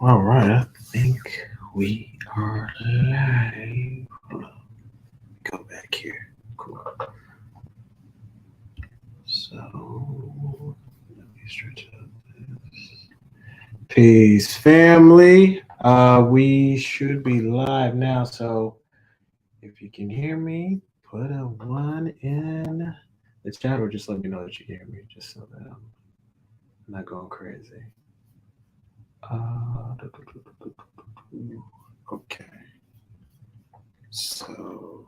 All right, I think we are live. Hold on. Go back here. Cool. So let me stretch out this. Peace, family. We should be live now. So if you can hear me, put a one in the chat, or just let me know that you can hear me, just so that I'm not going crazy. Okay. So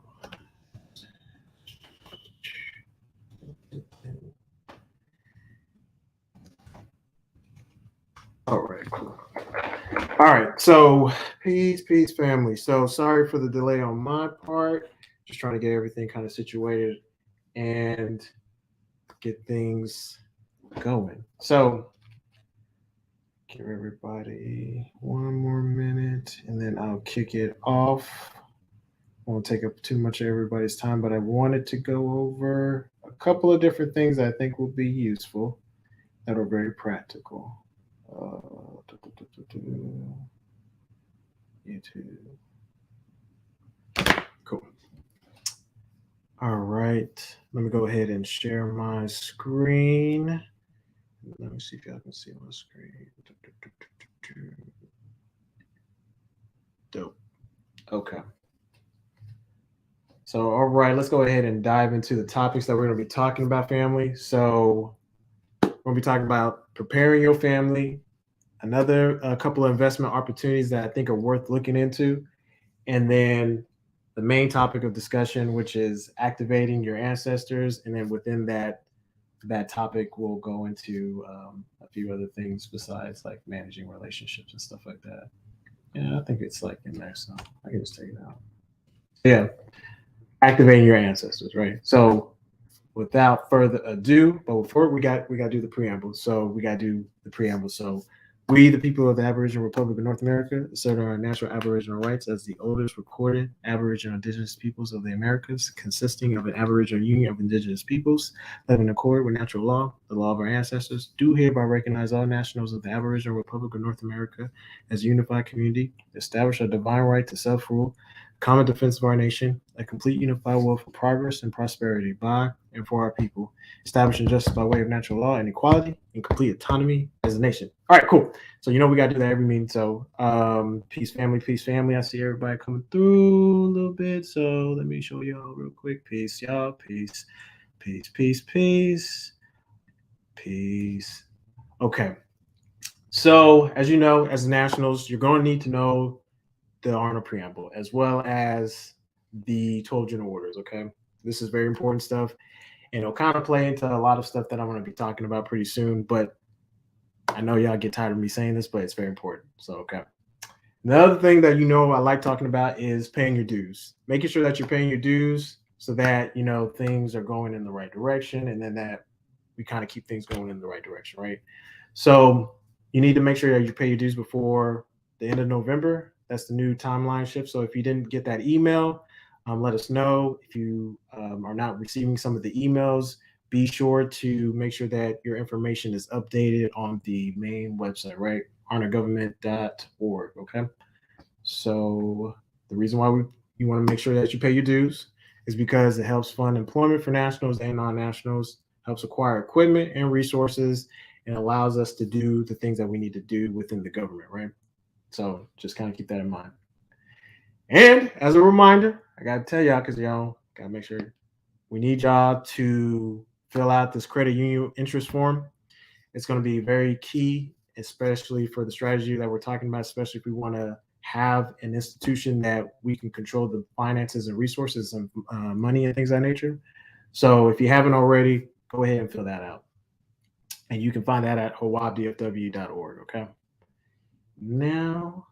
all right, cool. All right, so peace, family. So sorry for the delay on my part. Just trying to get everything kind of situated and get things going. So give everybody one more minute and then I'll kick it off. Won't take up too much of everybody's time, but I wanted to go over a couple of different things that I think will be useful that are very practical. YouTube. Cool. All right. Let me go ahead and share my screen. Let me see if y'all can see my screen. Dope. Okay. So, all right, let's go ahead and dive into the topics that we're going to be talking about, family. So, we're going to be talking about preparing your family, a couple of investment opportunities that I think are worth looking into, and then the main topic of discussion, which is activating your ancestors. And then within that topic, we'll go into a few other things besides like managing relationships and stuff like that. Yeah, I think it's like in there, so I can just take it out. Yeah, activating your ancestors, right? So without further ado, but before we got to do the preamble. So we got to do the preamble. So we, the people of the Aboriginal Republic of North America, assert our natural Aboriginal rights as the oldest recorded Aboriginal Indigenous peoples of the Americas, consisting of an Aboriginal Union of Indigenous peoples, living in accord with natural law, the law of our ancestors, do hereby recognize all nationals of the Aboriginal Republic of North America as a unified community, establish a divine right to self-rule, common defense of our nation, a complete unified will for progress and prosperity by and for our people, establishing justice by way of natural law and equality, and complete autonomy as a nation. All right, cool. So we got to do that every meeting. So peace, family. I see everybody coming through a little bit. So let me show y'all real quick. Peace, y'all. Peace. Okay. So as you know, as nationals, you're going to need to know the ARNA preamble, as well as the 12 general orders, okay? This is very important stuff, and it'll kind of play into a lot of stuff that I'm going to be talking about pretty soon, but I know y'all get tired of me saying this, but it's very important, so okay. The other thing that I like talking about is paying your dues. Making sure that you're paying your dues so that, things are going in the right direction, and then that we kind of keep things going in the right direction, right? So you need to make sure that you pay your dues before the end of November. That's the new timeline shift. So if you didn't get that email, let us know. If you are not receiving some of the emails, be sure to make sure that your information is updated on the main website, right? arnagovernment.org, okay? So the reason why you want to make sure that you pay your dues is because it helps fund employment for nationals and non-nationals, helps acquire equipment and resources, and allows us to do the things that we need to do within the government, right? So just kind of keep that in mind. And as a reminder, I got to tell y'all, because y'all got to make sure we need y'all to fill out this credit union interest form. It's going to be very key, especially for the strategy that we're talking about, especially if we want to have an institution that we can control the finances and resources and money and things of that nature. So if you haven't already, go ahead and fill that out. And you can find that at HAWAB okay? Now,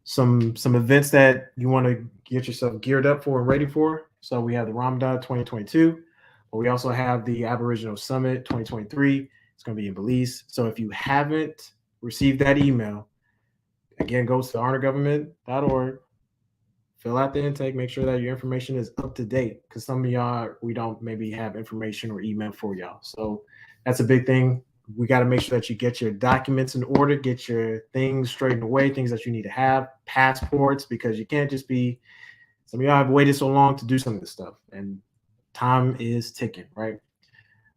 some events that you want to get yourself geared up for and ready for. So we have the Ramadan 2022, but we also have the Aboriginal Summit 2023. It's going to be in Belize. So if you haven't received that email, again, go to arnagovernment.org, fill out the intake, make sure that your information is up to date, because some of y'all, we don't maybe have information or email for y'all. So that's a big thing. we got to make sure that you get your documents in order, get your things straightened away, things that you need to have, passports, because you can't just be, some of y'all have waited so long to do some of this stuff, and time is ticking, right?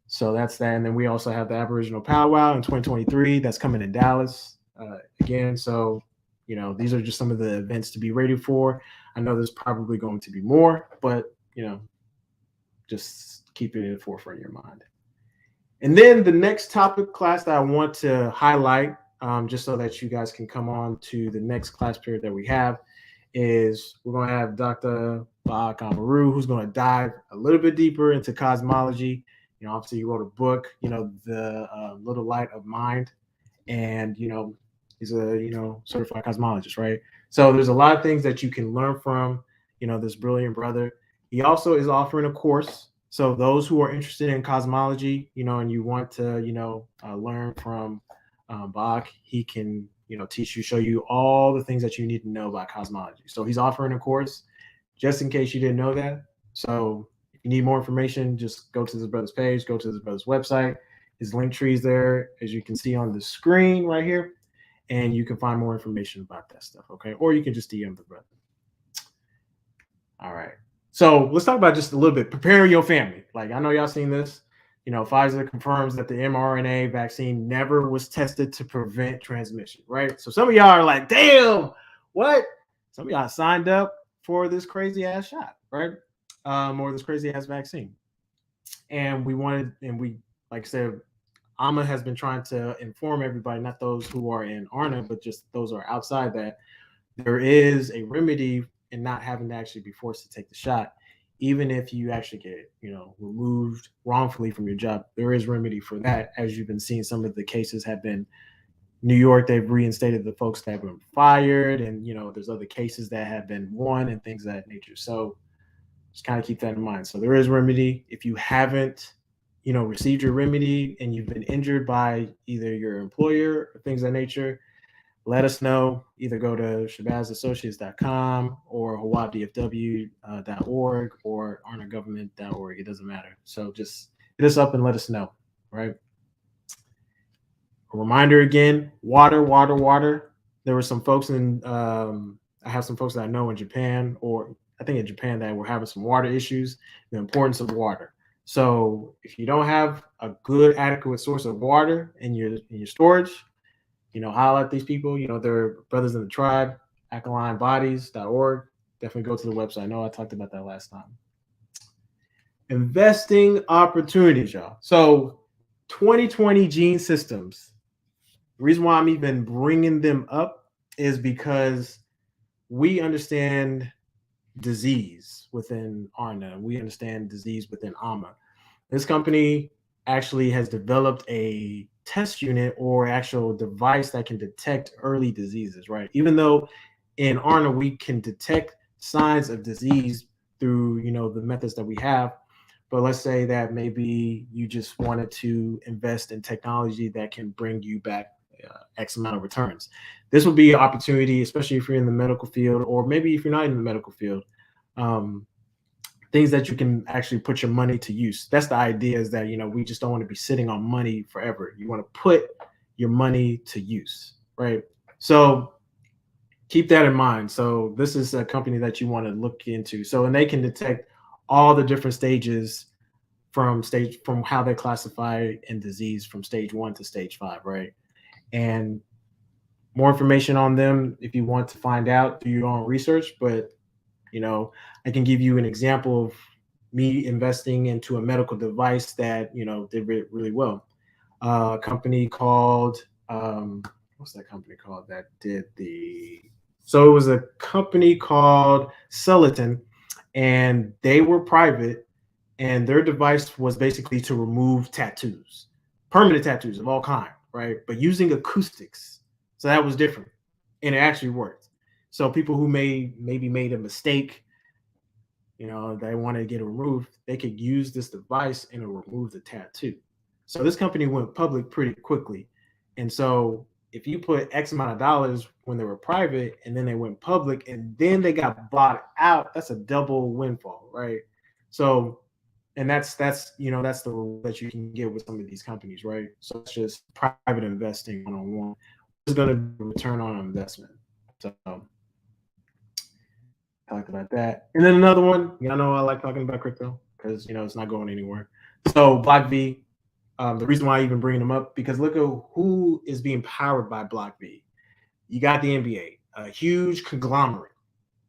So that's that. And then we also have the Aboriginal Powwow in 2023 that's coming in Dallas again. So, you know, these are just some of the events to be ready for. I know there's probably going to be more, but, you know, just keep it in the forefront of your mind. And then the next topic class that I want to highlight, just so that you guys can come on to the next class period that we have, is we're going to have Dr. Ba'ak Amaru, who's going to dive a little bit deeper into cosmology. You know, obviously he wrote a book, you know, The Little Light of Mind, and, you know, he's a, you know, certified cosmologist, right? So there's a lot of things that you can learn from, you know, this brilliant brother. He also is offering a course. So those who are interested in cosmology, you know, and you want to, you know, learn from Bach, he can, you know, teach you, show you all the things that you need to know about cosmology. So he's offering a course, just in case you didn't know that. So if you need more information, just go to this brother's page, go to this brother's website. His link tree is there, as you can see on the screen right here, and you can find more information about that stuff, okay? Or you can just DM the brother. All right. So let's talk about just a little bit preparing your family. Like, I know y'all seen this. You know, Pfizer confirms that the mRNA vaccine never was tested to prevent transmission, right? So some of y'all are like, damn, what? Some of y'all signed up for this crazy ass shot, right? Or this crazy ass vaccine. And we, like I said, AMA has been trying to inform everybody, not those who are in ARNA, but just those who are outside, that there is a remedy in not having to actually be forced to take the shot. Even if you actually get, you know, removed wrongfully from your job, there is remedy for that. As you've been seeing, some of the cases have been New York, they've reinstated the folks that have been fired, and, you know, there's other cases that have been won and things of that nature. So just kind of keep that in mind. So there is remedy. If you haven't, you know, received your remedy and you've been injured by either your employer or things of that nature, let us know. Either go to shabazassociates.com or hawabdfw.org or arnagovernment.org. It doesn't matter. So just hit us up and let us know, right? A reminder again, water, water, water. There were some folks in, I have some folks that I know in Japan, or I think in Japan, that were having some water issues, the importance of water. So if you don't have a good, adequate source of water in your storage, you know, holler at these people. You know, they're brothers in the tribe, alkalinebodies.org. Definitely go to the website. I know I talked about that last time. Investing opportunities, y'all. So 2020 gene systems. The reason why I'm even bringing them up is because we understand disease within ARNA. We understand disease within AMA. This company actually has developed a test unit or actual device that can detect early diseases, right? Even though in ARNA we can detect signs of disease through, you know, the methods that we have, but let's say that maybe you just wanted to invest in technology that can bring you back X amount of returns. This would be an opportunity, especially if you're in the medical field, or maybe if you're not in the medical field, things that you can actually put your money to use. That's the idea, is that, you know, we just don't want to be sitting on money forever. You want to put your money to use, right? So keep that in mind. So this is a company that you want to look into. So, and they can detect all the different stages from how they classify in disease from stage 1 to stage 5, right? And more information on them if you want to find out, do your own research. But, you know, I can give you an example of me investing into a medical device that, you know, did really well. A company called, what's that company called that did so it was a company called Celoton, and they were private, and their device was basically to remove tattoos, permanent tattoos of all kind, right? But using acoustics. So that was different, and it actually worked. So people who maybe made a mistake, you know, they want to get it removed, they could use this device and it'll remove the tattoo. So this company went public pretty quickly. And so if you put X amount of dollars when they were private and then they went public and then they got bought out, that's a double windfall, right? So And that's that's the reward that you can get with some of these companies, right? So it's just private investing one-on-one. It's going to be a return on investment. So talked about that. And then another one, y'all know I like talking about crypto because it's not going anywhere. So Block V, the reason why I even bring them up, because look at who is being powered by Block V. You got the NBA, a huge conglomerate.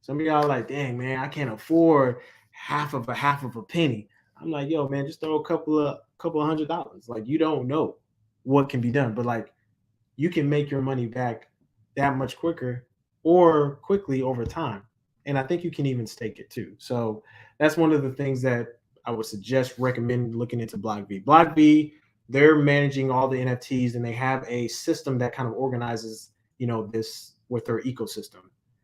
Some of y'all are like, dang man, I can't afford half of a penny. I'm like, yo man, just throw a couple of $100. Like, you don't know what can be done, but like, you can make your money back that much quicker or quickly over time. And I think you can even stake it too. So that's one of the things that I would recommend looking into Block V. Block V, they're managing all the NFTs and they have a system that kind of organizes, this with their ecosystem.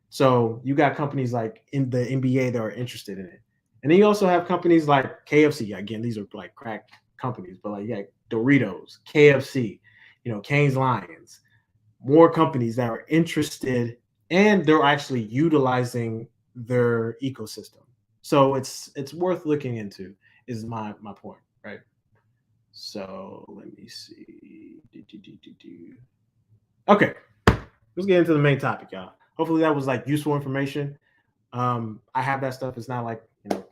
So you got companies like in the NBA that are interested in it. And then you also have companies like KFC. Again, these are like crack companies, but like Doritos, KFC, Cane's Lions, more companies that are interested and they're actually utilizing their ecosystem. So it's worth looking into, is my point, right? So let me see. Okay, let's get into the main topic, y'all. Hopefully that was like useful information. I have that stuff. It's not like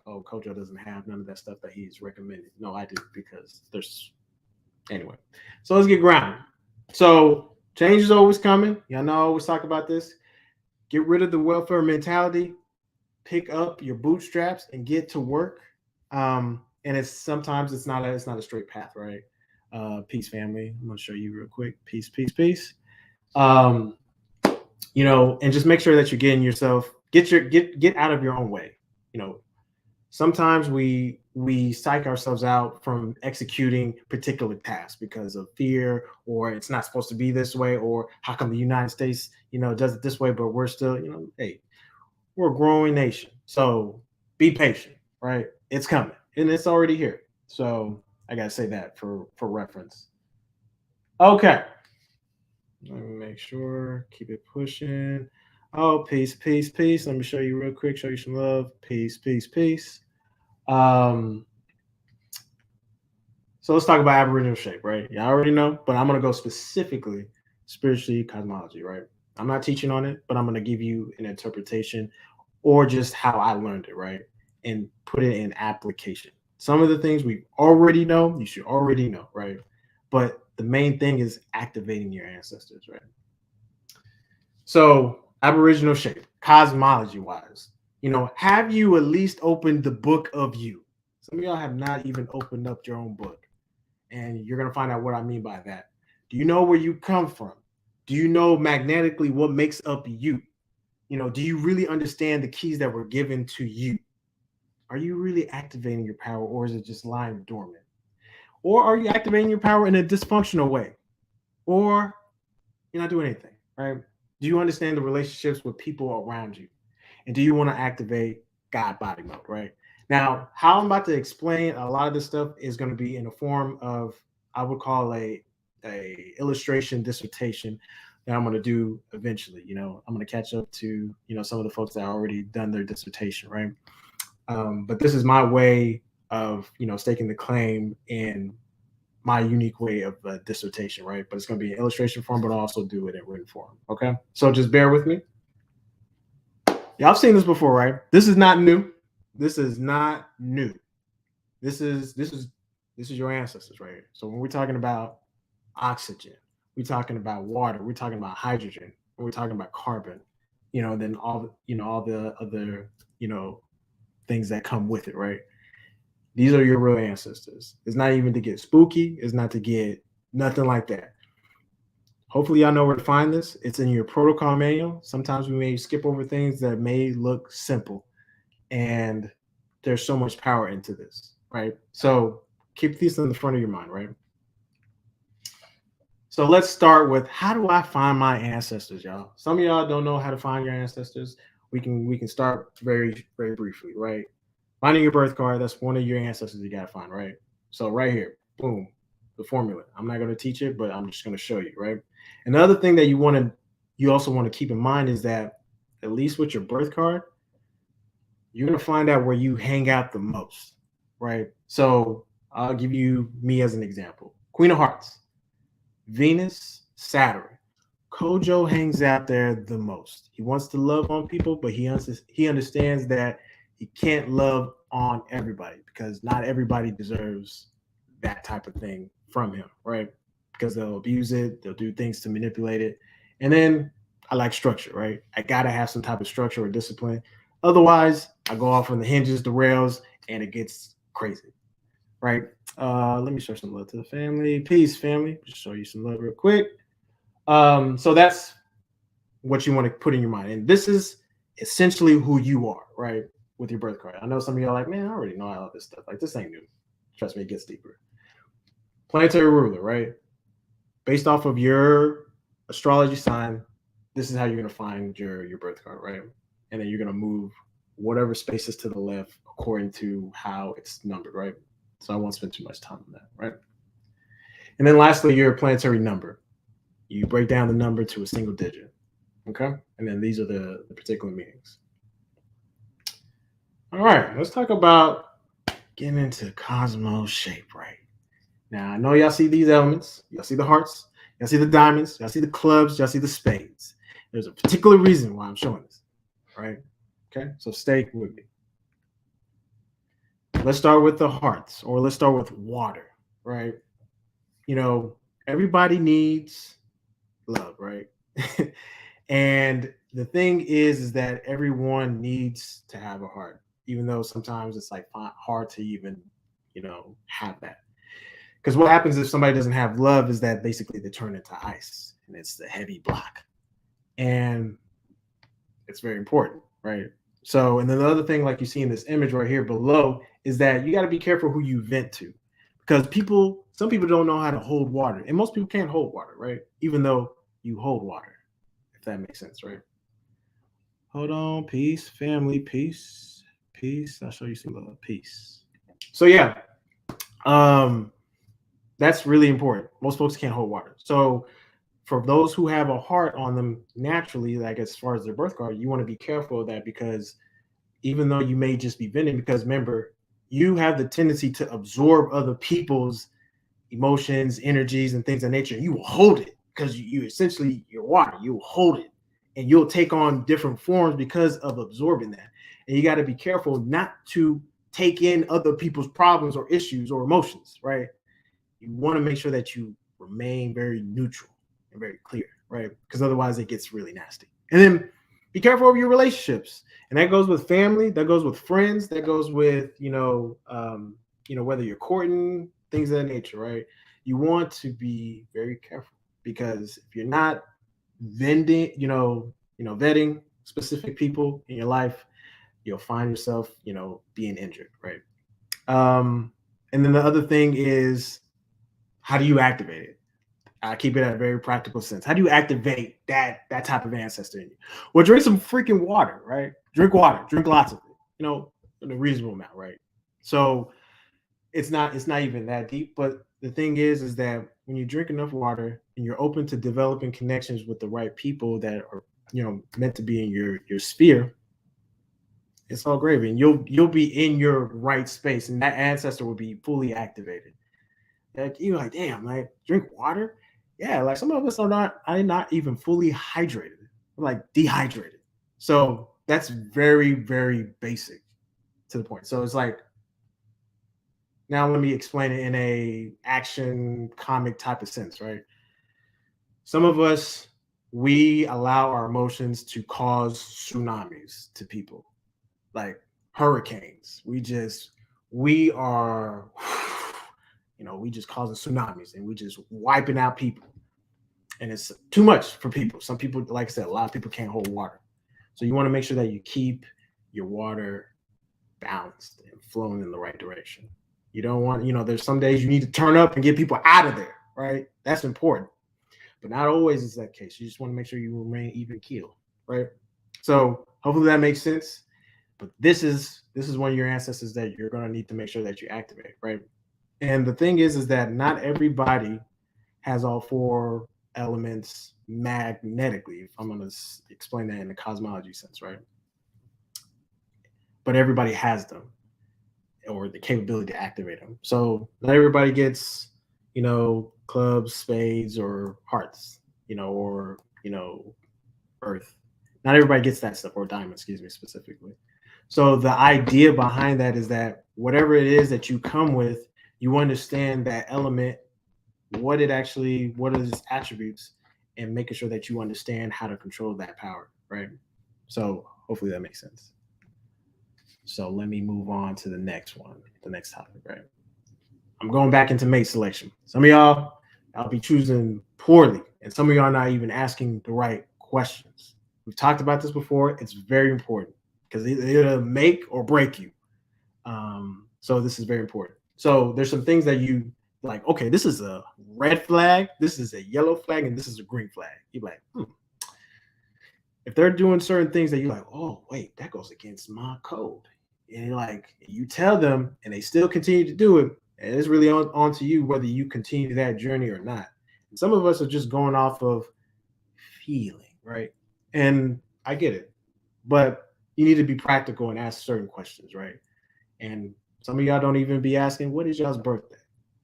Kojo doesn't have none of that stuff that he's recommended. No, I do, because there's anyway. So let's get grounded. So change is always coming. Y'all know I always talk about this. Get rid of the welfare mentality. Pick up your bootstraps and get to work. And sometimes it's not a straight path, right? Peace, family. I'm gonna show you real quick. Peace, peace, peace. And just make sure that you're getting yourself get out of your own way. Sometimes we psych ourselves out from executing particular tasks because of fear, or it's not supposed to be this way, or how come the United States, does it this way, but we're still, hey, we're a growing nation. So be patient, right? It's coming and it's already here. So I gotta say that for reference. Okay. Let me make sure, keep it pushing. Oh, peace, peace, peace. Let me show you real quick, show you some love. Peace, peace, peace. So let's talk about aboriginal shape, right? You already know, but I'm going to go specifically spiritually cosmology, right? I'm not teaching on it, but I'm going to give you an interpretation or just how I learned it, right? And put it in application. Some of the things we already know, you should already know, right? But the main thing is activating your ancestors, right? So aboriginal shape, cosmology wise, have you at least opened the book of you? Some of y'all have not even opened up your own book. And you're going to find out what I mean by that. Do you know where you come from? Do you know magnetically what makes up you? Do you really understand the keys that were given to you? Are you really activating your power, or is it just lying dormant? Or are you activating your power in a dysfunctional way? Or you're not doing anything, right? Do you understand the relationships with people around you? And do you want to activate God body mode, right? Now, how I'm about to explain a lot of this stuff is going to be in the form of, I would call a illustration dissertation that I'm going to do eventually. I'm going to catch up to, some of the folks that already done their dissertation, right? But this is my way of, staking the claim in my unique way of dissertation, right? But it's going to be an illustration form, but I'll also do it in written form. Okay. So just bear with me. Yeah, I've seen this before, right? This is not new. This is not new. This is your ancestors right here. So when we're talking about oxygen, we're talking about water, we're talking about hydrogen, we're talking about carbon, then all the other, things that come with it, right? These are your real ancestors. It's not even to get spooky. It's not to get nothing like that. Hopefully y'all know where to find this. It's in your protocol manual. Sometimes we may skip over things that may look simple, and there's so much power into this, right? So keep these in the front of your mind, right? So let's start with, how do I find my ancestors, y'all? Some of y'all don't know how to find your ancestors. We can start very, very briefly, right? Finding your birth card, that's one of your ancestors you got to find, right? So right here, boom, the formula. I'm not going to teach it, but I'm just going to show you, right? Another thing that you also want to keep in mind is that, at least with your birth card, you're going to find out where you hang out the most, right? So I'll give you me as an example. Queen of Hearts, Venus, Saturn. Kojo hangs out there the most. He wants to love on people, but he understands that he can't love on everybody because not everybody deserves that type of thing from him, right? Because they'll abuse it, they'll do things to manipulate it. And then I like structure, right? I gotta have some type of structure or discipline. Otherwise, I go off on the hinges, the rails, and it gets crazy, right? Let me show some love to the family. Peace, family. Just show you some love real quick. So that's what you want to put in your mind. And this is essentially who you are, right? With your birth card. I know some of y'all are like, man, I already know all this stuff. Like, this ain't new. Trust me, it gets deeper. Planetary ruler, right? Based off of your astrology sign, this is how you're going to find your birth card, right? And then you're going to move whatever spaces to the left according to how it's numbered, right? So I won't spend too much time on that, right? And then lastly, your planetary number. You break down the number to a single digit. Okay. And then these are the particular meanings. All right. Let's talk about getting into cosmos shape, right? Now, I know y'all see these elements. Y'all see the hearts. Y'all see the diamonds. Y'all see the clubs. Y'all see the spades. There's a particular reason why I'm showing this, right? Okay. So stay with me. Let's start with the hearts, or let's start with water, right? You know, everybody needs love, right? And the thing is that everyone needs to have a heart, even though sometimes it's like hard to even, have that. Because what happens if somebody doesn't have love is that basically they turn into ice and it's the heavy block. And it's very important, right? So, and then the other thing, like you see in this image right here below, is that you got to be careful who you vent to, because some people don't know how to hold water, and most people can't hold water, right? Even though you hold water, if that makes sense, right? Hold on, peace, family, peace, peace. I'll show you some love, peace. So yeah, that's really important. Most folks can't hold water. So for those who have a heart on them naturally, like as far as their birth card, you want to be careful of that, because even though you may just be venting, because remember, you have the tendency to absorb other people's emotions, energies, and things of nature. You will hold it because you essentially, your water, you will hold it and you'll take on different forms because of absorbing that. And you got to be careful not to take in other people's problems or issues or emotions, right? You want to make sure that you remain very neutral and very clear, right? Because otherwise it gets really nasty. And then be careful of your relationships. And that goes with family, that goes with friends, that goes with, whether you're courting, things of that nature, right? You want to be very careful, because if you're not vetting specific people in your life, you'll find yourself, being injured, right? And then the other thing is, how do you activate it? I keep it at a very practical sense. How do you activate that type of ancestor in you? Well, drink some freaking water, right? Drink water, drink lots of it, in a reasonable amount, right? So it's not even that deep. But the thing is that when you drink enough water and you're open to developing connections with the right people that are, meant to be in your sphere, it's all gravy, and you'll be in your right space, and that ancestor will be fully activated. Like, you're like, damn, like, drink water. Yeah, like some of us are not even fully hydrated. We're like dehydrated. So that's very, very basic to the point. So it's like, now let me explain it in a action comic type of sense, right? Some of us, we allow our emotions to cause tsunamis to people, like hurricanes. We are, we just causing tsunamis, and we just wiping out people. And it's too much for people. Some people, like I said, a lot of people can't hold water. So you want to make sure that you keep your water balanced and flowing in the right direction. You don't want, there's some days you need to turn up and get people out of there, right? That's important. But not always is that case. You just want to make sure you remain even keel, right? So hopefully that makes sense. But this is one of your ancestors that you're going to need to make sure that you activate, right? And the thing is that not everybody has all four elements magnetically, if I'm going to explain that in the cosmology sense, right? But everybody has them. or the capability to activate them. So not everybody gets, clubs, spades, or hearts, or, earth. Not everybody gets that stuff, or diamond, excuse me, specifically. So the idea behind that is that whatever it is that you come with, you understand that element, what are its attributes, and making sure that you understand how to control that power, right? So hopefully that makes sense. So let me move on to the next topic, right? I'm going back into mate selection. Some of y'all be choosing poorly, and some of y'all are not even asking the right questions. We've talked about this before. It's very important because it'll make or break you. So this is very important. So there's some things that you like, okay, this is a red flag, this is a yellow flag, and this is a green flag. You're like, if they're doing certain things that you're like, oh, wait, that goes against my code. And you're like, you tell them and they still continue to do it. And it's really on to you whether you continue that journey or not. And some of us are just going off of feeling, right? And I get it. But you need to be practical and ask certain questions, right? And some of y'all don't even be asking, what is y'all's birthday?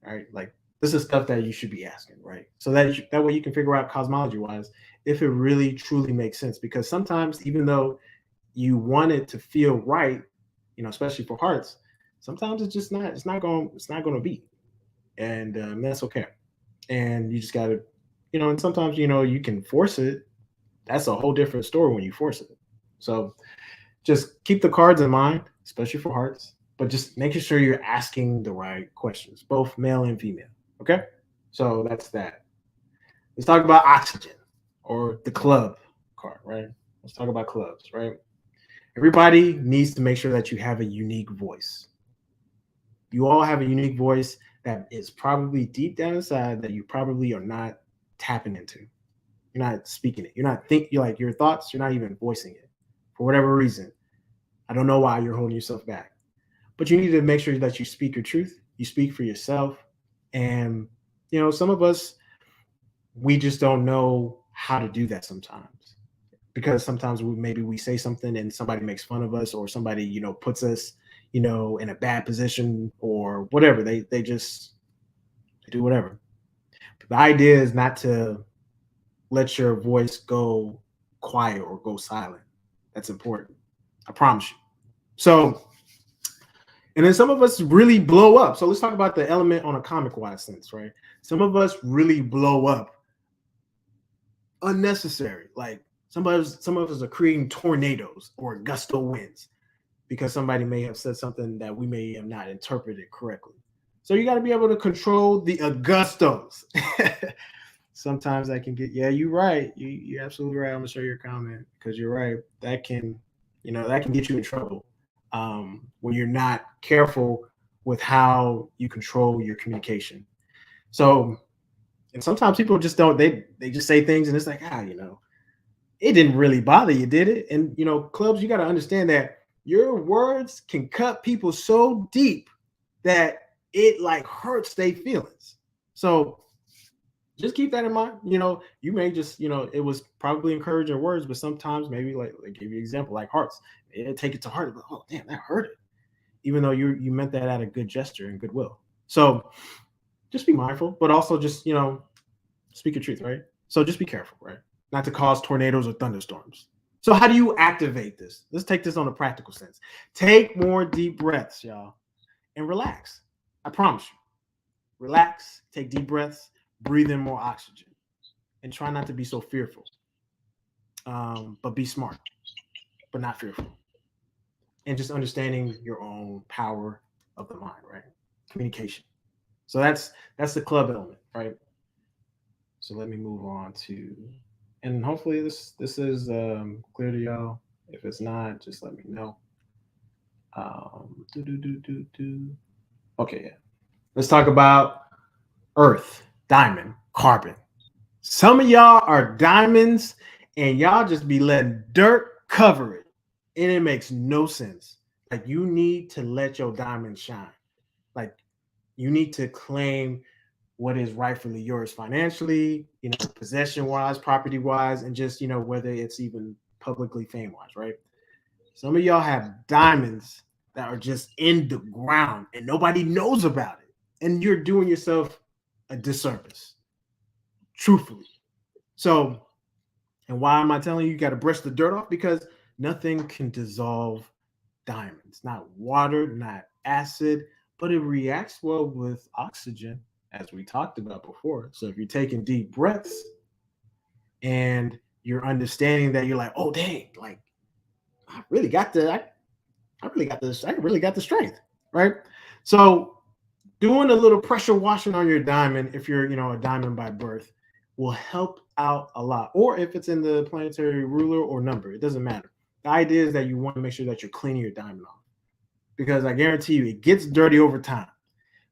All right. Like, this is stuff that you should be asking, right? So that way you can figure out cosmology wise if it really truly makes sense. Because sometimes, even though you want it to feel right, especially for hearts, sometimes it's not going to be, and that's okay. And you just got to, and sometimes you can force it. That's a whole different story when you force it. So just keep the cards in mind, especially for hearts, but just making sure you're asking the right questions, both male and female. Okay? So that's that. Let's talk about oxygen, or the club card, right? Let's talk about clubs, right? Everybody needs to make sure that you have a unique voice. You all have a unique voice that is probably deep down inside that you probably are not tapping into. You're not speaking it. You're like your thoughts, you're not even voicing it for whatever reason. I don't know why you're holding yourself back. But you need to make sure that you speak your truth, you speak for yourself. And, some of us, we just don't know how to do that sometimes. Because sometimes we say something and somebody makes fun of us, or somebody, puts us, in a bad position or whatever. They do whatever. But the idea is not to let your voice go quiet or go silent. That's important. I promise you. So, and then some of us really blow up. So let's talk about the element on a comic-wise sense, right? Some of us really blow up unnecessary. Like some of us are creating tornadoes or gusty winds because somebody may have said something that we may have not interpreted correctly. So you got to be able to control the Augustos. Sometimes that can get, yeah, you're right. You're absolutely right. I'm gonna show your comment because you're right. That can get you in trouble when you're not careful with how you control your communication. So, and sometimes people just don't, they just say things and it's like, it didn't really bother you, did it? And, clubs, you got to understand that your words can cut people so deep that it like hurts their feelings. So just keep that in mind. You may just, it was probably encouraging words, but sometimes maybe like give you an example, like hearts, it take it to heart. But, oh, damn, that hurt it. Even though you meant that out of good gesture and goodwill. So just be mindful, but also just, speak your truth, right? So just be careful, right? Not to cause tornadoes or thunderstorms. So how do you activate this? Let's take this on a practical sense. Take more deep breaths, y'all, and relax. I promise you. Relax, take deep breaths, breathe in more oxygen, and try not to be so fearful. But be smart, but not fearful. And just understanding your own power of the mind, right? Communication. So that's the club element, right? So let me move on to, and hopefully this is clear to y'all. If it's not, just let me know. Okay, yeah. Let's talk about Earth, diamond, carbon. Some of y'all are diamonds and y'all just be letting dirt cover it. And it makes no sense. Like, you need to let your diamond shine. Like, you need to claim what is rightfully yours financially, possession wise, property wise, and just, whether it's even publicly fame wise, right? Some of y'all have diamonds that are just in the ground and nobody knows about it. And you're doing yourself a disservice, truthfully. So, and why am I telling you you got to brush the dirt off? Because nothing can dissolve diamonds, not water, not acid, but it reacts well with oxygen, as we talked about before. So if you're taking deep breaths and you're understanding that, you're like, oh dang, like I really got the I really got this, I really got the strength, right? So doing a little pressure washing on your diamond, if you're, a diamond by birth, will help out a lot. Or if it's in the planetary ruler or number, it doesn't matter. The idea is that you want to make sure that you're cleaning your diamond off, because I guarantee you it gets dirty over time,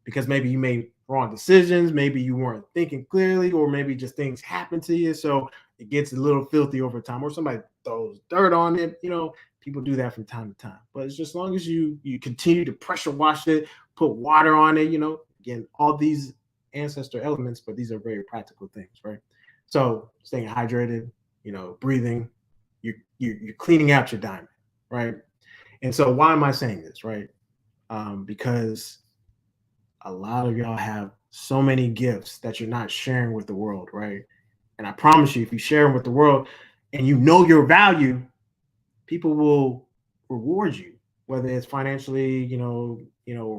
because maybe you made wrong decisions, maybe you weren't thinking clearly, or maybe just things happen to you. So it gets a little filthy over time, or somebody throws dirt on it. People do that from time to time. But it's just as long as you continue to pressure wash it, put water on it, again, all these ancestor elements, but these are very practical things, right? So staying hydrated, breathing, you're cleaning out your diamond, right? And so why am I saying this, right? Because a lot of y'all have so many gifts that you're not sharing with the world, right? And I promise you, if you share them with the world and you know your value, people will reward you, whether it's financially, or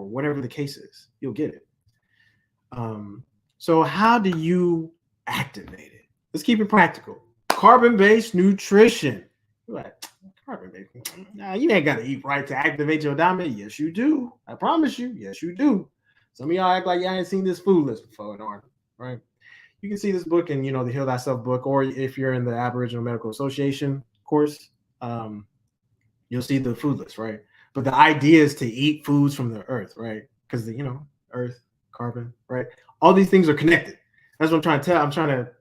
whatever the case is, you'll get it. So how do you activate it? Let's keep it practical. Carbon-based nutrition. You're like, carbon-based? Nah, you ain't got to eat right to activate your diamond. Yes, you do. I promise you. Yes, you do. Some of y'all act like y'all ain't seen this food list before, right? You can see this book in, the Heal Thyself book, or if you're in the Aboriginal Medical Association course, you'll see the food list, right? But the idea is to eat foods from the earth, right? Because earth, carbon, right? All these things are connected. That's what I'm trying to tell. I'm trying to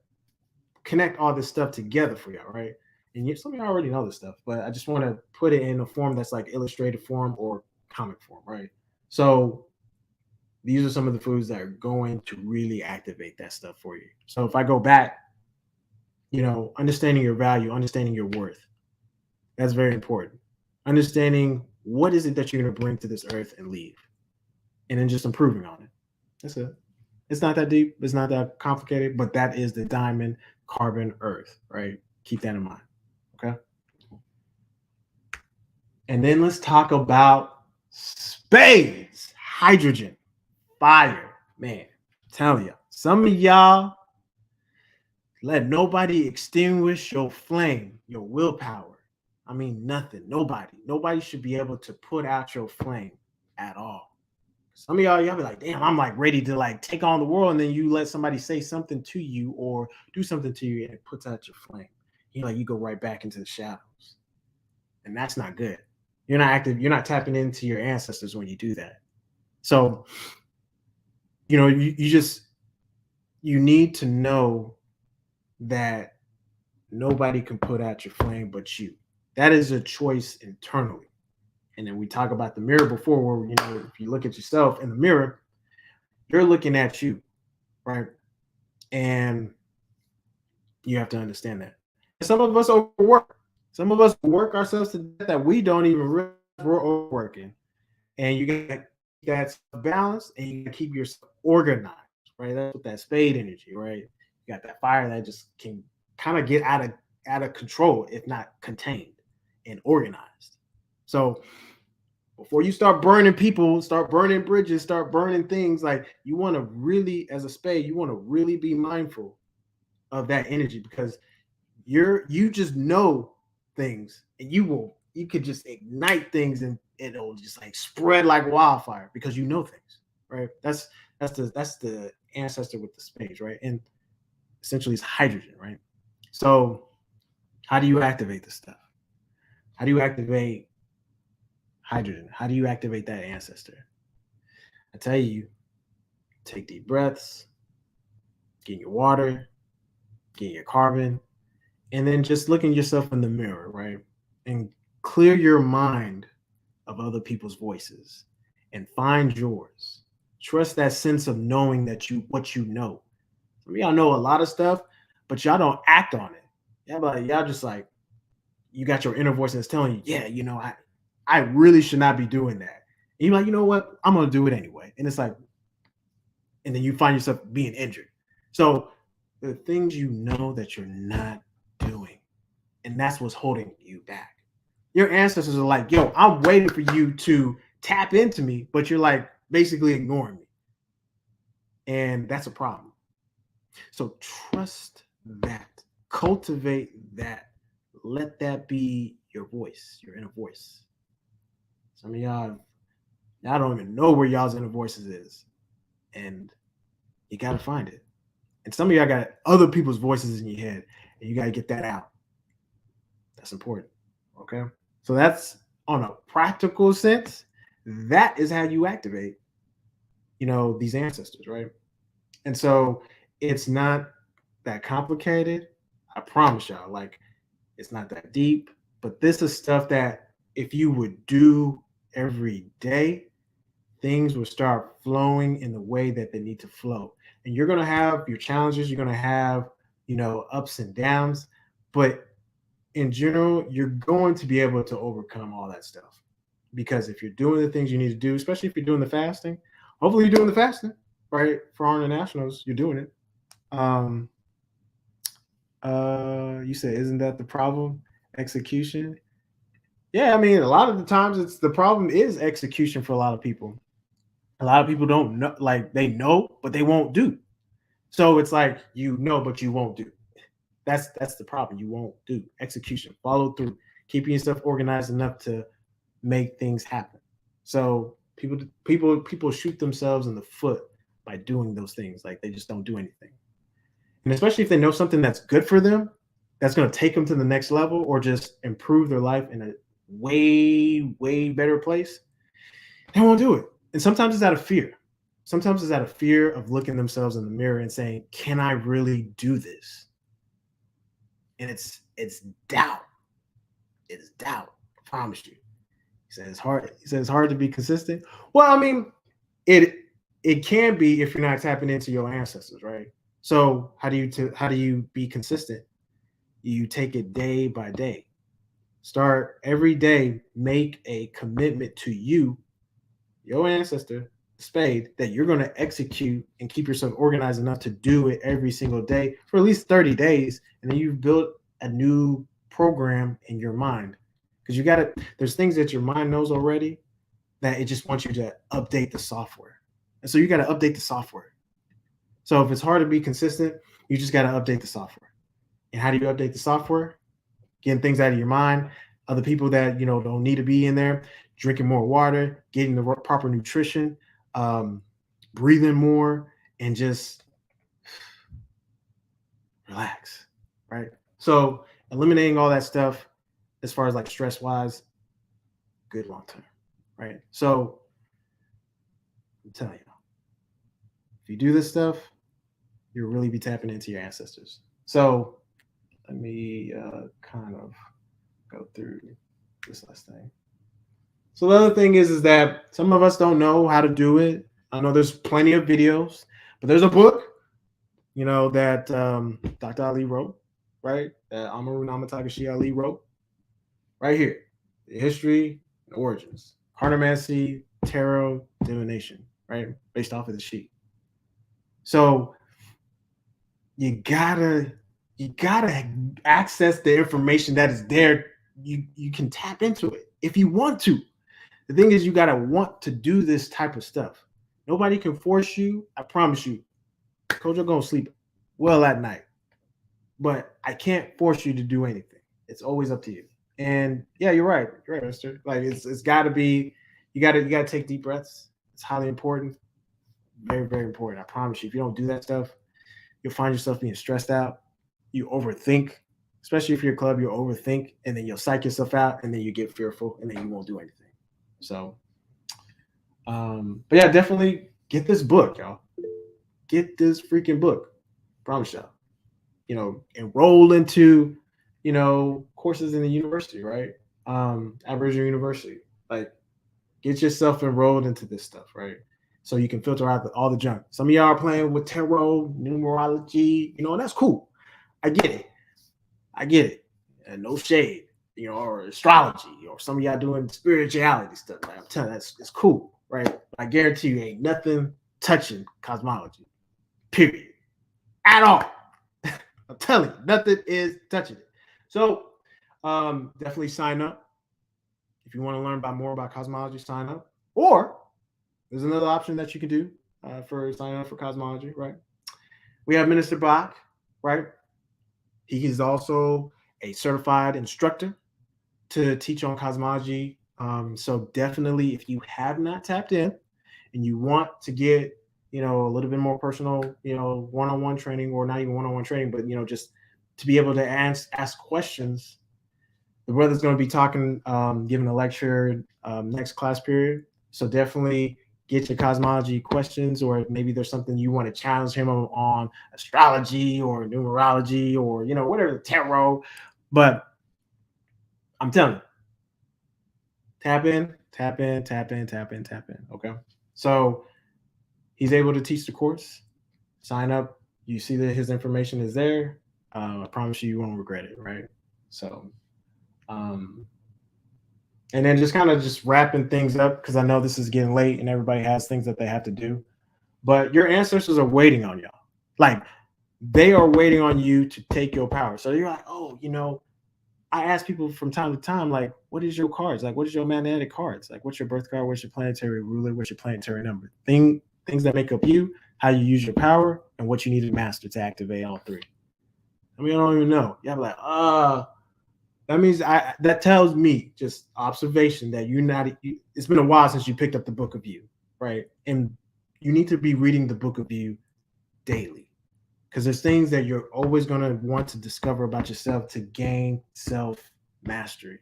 connect all this stuff together for y'all, right? And some of y'all already know this stuff, but I just want to put it in a form that's like illustrated form or comic form, right? So these are some of the foods that are going to really activate that stuff for you. So if I go back, understanding your value, understanding your worth, that's very important. Understanding what is it that you're going to bring to this earth and leave, and then just improving on it. That's it. It's not that deep. It's not that complicated, but that is the diamond, carbon, earth, right? Keep that in mind. Okay. And then let's talk about spades, hydrogen, fire. Man, I'm telling you, some of y'all let nobody extinguish your flame, your willpower. I mean, nothing. Nobody should be able to put out your flame at all. Some of y'all be like, damn, I'm like ready to like take on the world. And then you let somebody say something to you or do something to you and it puts out your flame. You go right back into the shadows. And that's not good. You're not active. You're not tapping into your ancestors when you do that. So, you need to know that nobody can put out your flame but you. That is a choice internally. And then we talk about the mirror before, where, if you look at yourself in the mirror, you're looking at you, right? And you have to understand that. And some of us overwork. Some of us work ourselves to death that we don't even realize we're overworking. And you got that balance, and you got to keep yourself organized, right? That's with that spade energy, right? You got that fire that just can kind of get out of control, if not contained and organized. So before you start burning people, start burning bridges, start burning things, like you want to really, as a spade, you want to really be mindful of that energy, because you just know things, and you could just ignite things, and it'll just like spread like wildfire because you know things, right? That's the ancestor with the spades, right? And essentially it's hydrogen, right? So how do you activate this stuff? How do you activate hydrogen? How do you activate that ancestor? I tell you, take deep breaths, get your water, get your carbon, and then just look at yourself in the mirror, right? And clear your mind of other people's voices and find yours. Trust that sense of knowing that what you know. Some of y'all know a lot of stuff, but y'all don't act on it. Y'all just like, you got your inner voice that's telling you, yeah, I really should not be doing that. And you're like, you know what? I'm gonna do it anyway. And it's like, and then you find yourself being injured. So the things you know that you're not doing, and that's what's holding you back. Your ancestors are like, yo, I'm waiting for you to tap into me, but you're like basically ignoring me. And that's a problem. So trust that, cultivate that, let that be your voice, your inner voice. Some of y'all don't even know where y'all's inner voices is, and you got to find it. And some of y'all got other people's voices in your head, and you got to get that out. That's important. Okay. So that's on a practical sense. That is how you activate, these ancestors, right? And so it's not that complicated. I promise y'all, like, it's not that deep, but this is stuff that if you would do every day, things will start flowing in the way that they need to flow. And you're going to have your challenges, you're going to have, ups and downs, but in general, you're going to be able to overcome all that stuff. Because if you're doing the things you need to do, especially if you're doing the fasting, hopefully you're doing the fasting, right? For ARNA Nationals, you're doing it. You said, isn't that the problem? Execution. Yeah, I mean, a lot of the times it's the problem is execution for a lot of people. A lot of people don't know, like they know, but they won't do. So it's like, but you won't do. That's the problem. You won't do execution, follow through, keeping yourself organized enough to make things happen. So people shoot themselves in the foot by doing those things. Like they just don't do anything. And especially if they know something that's good for them, that's going to take them to the next level or just improve their life in a way, way better place, they won't do it. And sometimes it's out of fear. Sometimes it's out of fear of looking themselves in the mirror and saying, can I really do this? And it's doubt. It's doubt. I promise you. He said it's hard. He said it's hard to be consistent. Well, I mean, it can be if you're not tapping into your ancestors, right? So how do you be consistent? You take it day by day. Start every day. Make a commitment to you, your ancestor, Spade, that you're going to execute and keep yourself organized enough to do it every single day for at least 30 days. And then you've built a new program in your mind. Because there's things that your mind knows already that it just wants you to update the software. And so you got to update the software. So if it's hard to be consistent, you just got to update the software. And how do you update the software? Getting things out of your mind, other people that, don't need to be in there, drinking more water, getting the proper nutrition, breathing more, and just relax, right? So eliminating all that stuff as far as like stress wise, good long term, right? So I'm telling you, if you do this stuff, you'll really be tapping into your ancestors. So let me kind of go through this last thing. So the other thing is that some of us don't know how to do it. I know there's plenty of videos, but there's a book, that Dr. Ali wrote, right? That Amaru Namatagashi Ali wrote, right here. The history and origins, cartomancy, tarot, divination, right? Based off of the sheet. So you gotta access the information that is there. You can tap into it if you want to. The thing is, you gotta want to do this type of stuff. Nobody can force you. I promise you, Kojo gonna sleep well at night, but I can't force you to do anything. It's always up to you. And yeah, you're right. You're right, Mister. Like it's gotta be. You gotta take deep breaths. It's highly important. Very, very important. I promise you. If you don't do that stuff, you'll find yourself being stressed out. You overthink, especially if you're a club. You'll overthink, and then you'll psych yourself out, and then you get fearful, and then you won't do anything. So, but yeah, definitely get this book, y'all. Get this freaking book. Promise y'all. Enroll into, courses in the university, right? Aboriginal University. Like, get yourself enrolled into this stuff, right? So you can filter out all the junk. Some of y'all are playing with tarot, numerology, and that's cool. I get it. And no shade. or astrology, or some of y'all doing spirituality stuff. Like, I'm telling you, it's cool, right? I guarantee you ain't nothing touching cosmology, period, at all. I'm telling you, nothing is touching it. So definitely sign up. If you want to learn more about cosmology, sign up. Or there's another option that you can do for signing up for cosmology, right? We have Minister Bach, right? He is also a certified instructor to teach on cosmology. So definitely, if you have not tapped in and you want to get, a little bit more personal, one-on-one training, or not even one-on-one training, but, just to be able to ask questions, the brother's going to be talking, giving a lecture next class period. So definitely get your cosmology questions, or maybe there's something you want to challenge him on astrology or numerology or, whatever, tarot. But I'm telling you, tap in. Okay. So he's able to teach the course. Sign up. You see that his information is there. I promise you won't regret it, right? So, and then just kind of just wrapping things up, because I know this is getting late and everybody has things that they have to do. But your ancestors are waiting on y'all. Like, they are waiting on you to take your power. So you're like, oh, I ask people from time to time, like, what is your cards? Like, what is your magnetic cards? Like, what's your birth card? What's your planetary ruler? What's your planetary number? Things that make up you, how you use your power, and what you need to master to activate all three. I mean, I don't even know. You're like, that means that tells me, just observation, that it's been a while since you picked up the Book of You, right? And you need to be reading the Book of You daily, because there's things that you're always going to want to discover about yourself to gain self-mastery.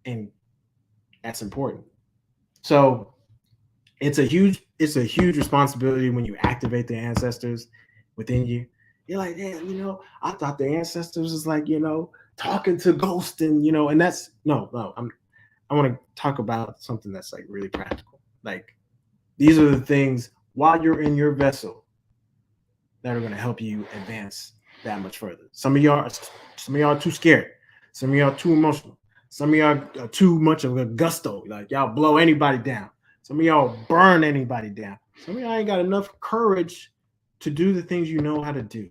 And that's important. So it's a huge responsibility when you activate the ancestors within you. You're like, damn, I thought the ancestors was like, talking to ghosts, and that's no. I want to talk about something that's like really practical. Like, these are the things while you're in your vessel that are going to help you advance that much further. Some of y'all are too scared. Some of y'all are too emotional. Some of y'all are too much of a gusto. Like, y'all blow anybody down. Some of y'all burn anybody down. Some of y'all ain't got enough courage to do the things you know how to do.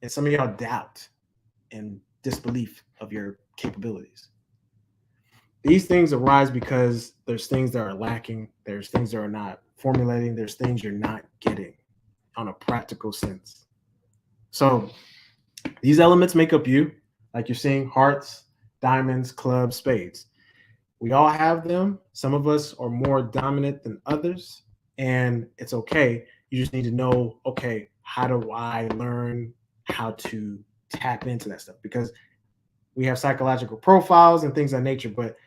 And some of y'all doubt and disbelief of your capabilities. These things arise because there's things that are lacking. There's things that are not formulating. There's things you're not getting on a practical sense. So these elements make up you, like you're seeing: hearts, diamonds, clubs, spades. We all have them. Some of us are more dominant than others, and it's okay. You just need to know, okay, how do I learn how to tap into that stuff? Because we have psychological profiles and things of nature, but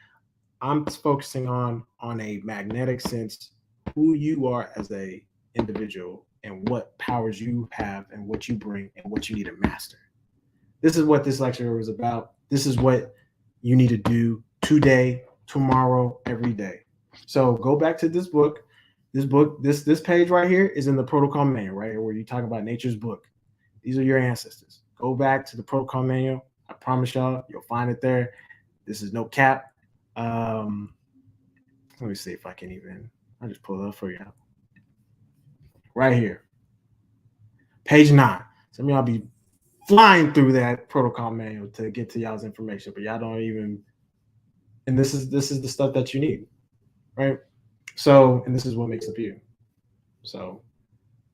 I'm focusing on a magnetic sense, who you are as a individual and what powers you have and what you bring and what you need to master. This is what this lecture was about. This is what you need to do today, tomorrow, every day. So go back to this book. This page right here is in the protocol manual, right here, where you talk about nature's book. These are your ancestors. Go back to the protocol manual. I promise y'all, you'll find it there. This is no cap. Let me see if I can I'll just pull it up for you. Right here. Page 9. Some of y'all be flying through that protocol manual to get to y'all's information, but y'all don't even, and this is the stuff that you need, right? So, and this is what makes up you. So,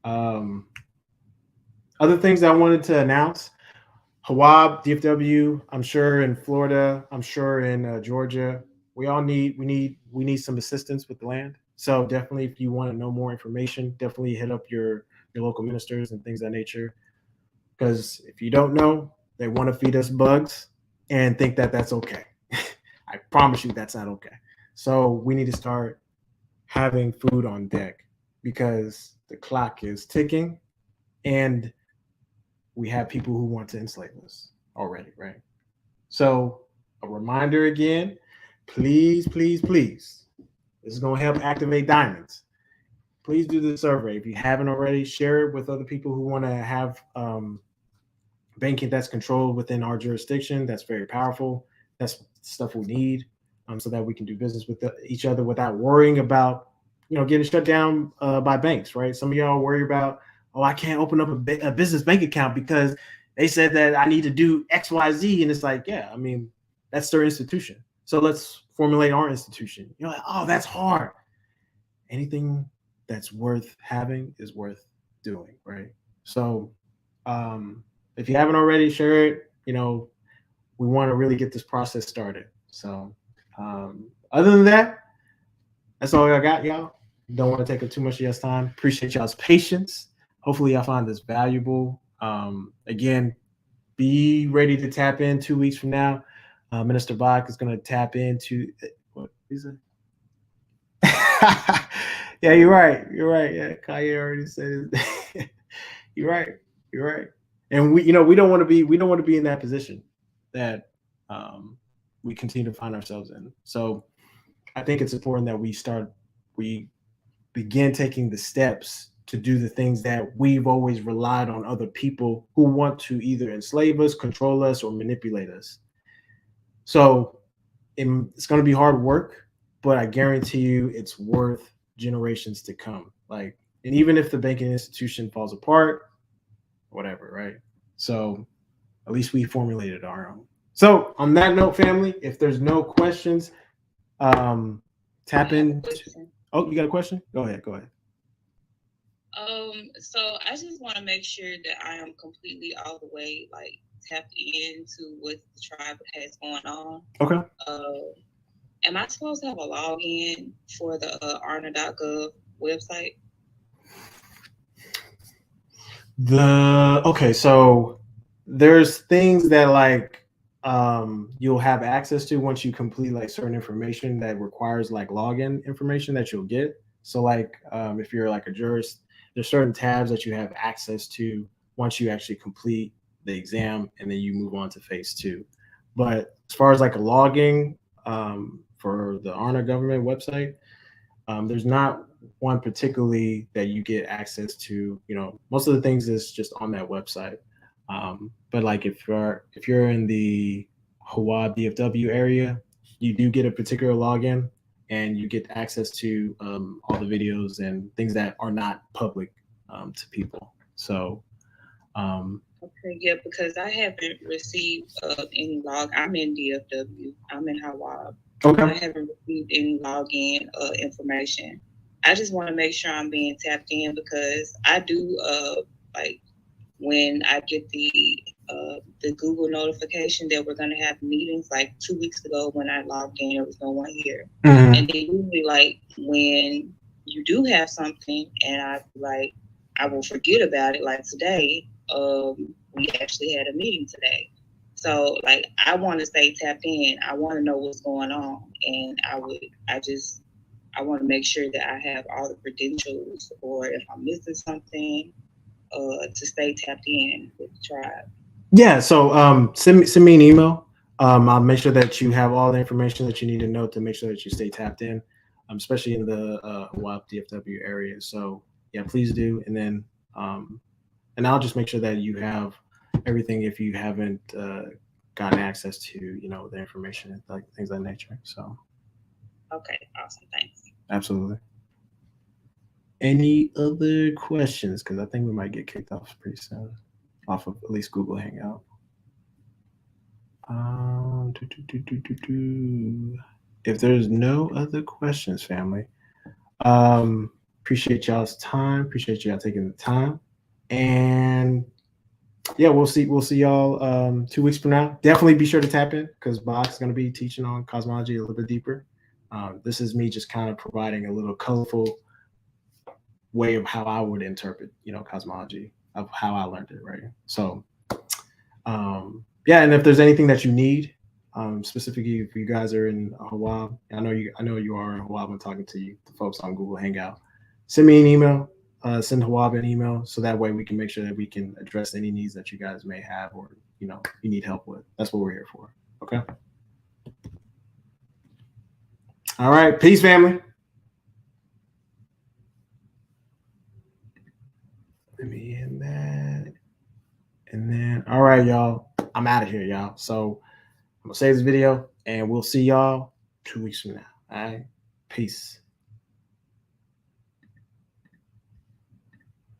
other things I wanted to announce: HAWAB DFW, I'm sure in Florida, I'm sure in Georgia, we need some assistance with the land. So definitely, if you want to know more information, definitely hit up your local ministers and things of that nature. Because if you don't know, they want to feed us bugs and think that that's okay. I promise you that's not okay. So we need to start having food on deck, because the clock is ticking and we have people who want to enslave us already, right? So a reminder again, please, please, please. This is going to help activate diamonds. Please do the survey. If you haven't already, share it with other people who want to have banking that's controlled within our jurisdiction. That's very powerful. That's stuff we need, so that we can do business with each other without worrying about, getting shut down by banks, right? Some of y'all worry about, oh, I can't open up a business bank account because they said that I need to do X, Y, Z. And it's like, yeah, I mean, that's their institution. So let's formulate our institution. You're like, oh, that's hard. Anything that's worth having is worth doing, right? So if you haven't already, share it. We want to really get this process started. So other than that, that's all I got, y'all. Don't want to take up too much of y'all's time. Appreciate y'all's patience. Hopefully y'all find this valuable. Again, be ready to tap in 2 weeks from now. Minister Bach is going to tap into what is it? Yeah, you're right. You're right. Yeah, Kanye already said it. You're right. You're right. And we don't want to be in that position that we continue to find ourselves in. So I think it's important that we begin taking the steps to do the things that we've always relied on other people who want to either enslave us, control us, or manipulate us. So it's going to be hard work, but I guarantee you it's worth generations to come. And even if the banking institution falls apart, whatever, right? So at least we formulated our own. So on that note, family, if there's no questions, tap in. Oh, you got a question? Go ahead. So I just want to make sure that I am completely all the way tapped into what the tribe has going on. Okay. Am I supposed to have a login for the ARNA.gov website? Okay, so there's things that you'll have access to once you complete certain information that requires login information that you'll get. So if you're a jurist, there's certain tabs that you have access to once you actually complete the exam, and then you move on to phase 2. But as far as a login for the ARNA government website, there's not one particularly that you get access to. Most of the things is just on that website. But if you're in the HAWAB DFW area, you do get a particular login, and you get access to all the videos and things that are not public to people. So okay, yeah, because I haven't received any log. I'm in DFW. I'm in HAWAB. Okay. I haven't received any login information. I just want to make sure I'm being tapped in, because I do when I get the Google notification that we're going to have meetings. 2 weeks ago when I logged in, there was no one here. Mm-hmm. And then usually when you do have something and I will forget about it, today, we actually had a meeting today. So I want to stay tapped in. I want to know what's going on, and I want to make sure that I have all the credentials, or if I'm missing something, to stay tapped in with the tribe. Yeah. So send me an email. I'll make sure that you have all the information that you need to know to make sure that you stay tapped in, especially in the HAWAB DFW area. So yeah, please do. And then and I'll just make sure that you have everything if you haven't gotten access to the information, things of that nature. So okay, awesome, thanks. Absolutely. Any other questions? Because I think we might get kicked off pretty soon, off of at least Google Hangout. If there's no other questions, family, appreciate y'all's time. Appreciate y'all taking the time, and yeah, we'll see y'all 2 weeks from now. Definitely be sure to tap in, because Bob's going to be teaching on cosmology a little bit deeper. This is me just kind of providing a little colorful way of how I would interpret, cosmology, of how I learned it, right? So, yeah, and if there's anything that you need, specifically if you guys are in HAWAB, I know you are in HAWAB. I'm talking to you, the folks on Google Hangout. Send me an email. Send HAWAB an email, so that way we can make sure that we can address any needs that you guys may have, or you need help with. That's what we're here for. Okay. All right. Peace, family. Let me end that, and then All right, y'all. I'm out of here, y'all. So I'm gonna save this video and we'll see y'all 2 weeks from now. All right. Peace.